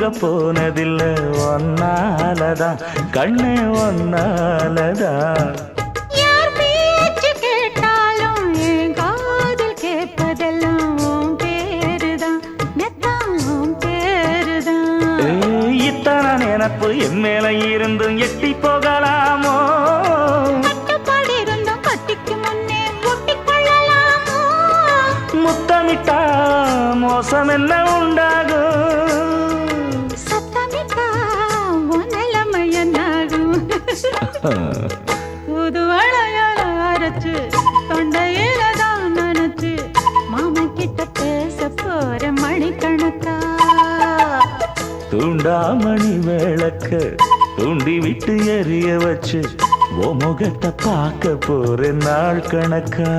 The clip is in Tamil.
தூங்க போனதில்லை ஒன்னாலதான் கண்ணே ஒன்னாலதான். யார் பேச்சு கேட்டாலும் என் காதில் கேட்பதெல்லாம் உன் பேருதான் மெத்தான் உன் பேருதான். இத்தனை நினப்பு என் மேல இருந்தும் எட்டி போகலாமோ? கட்டுப்பாடு இருந்தும் கட்டிக்கு முன்னே ஒட்டிக்கொள்ளலாமோ? முத்தமிட்டா மோசம் என்ன உண்டாகும்? சத்தமிட்டா உன் நிலைமை என்னாகும்? புது வளையல அரைச்சு தொண்டையில தான் நினைச்சு மாமா கிட்ட பேச போற மணிக்கணக்கா. தூண்டாமணி விளக்க தூண்டி விட்டு எரிய வச்சு ஓ முகத்தை பார்க்க போற நாள் கணக்கா.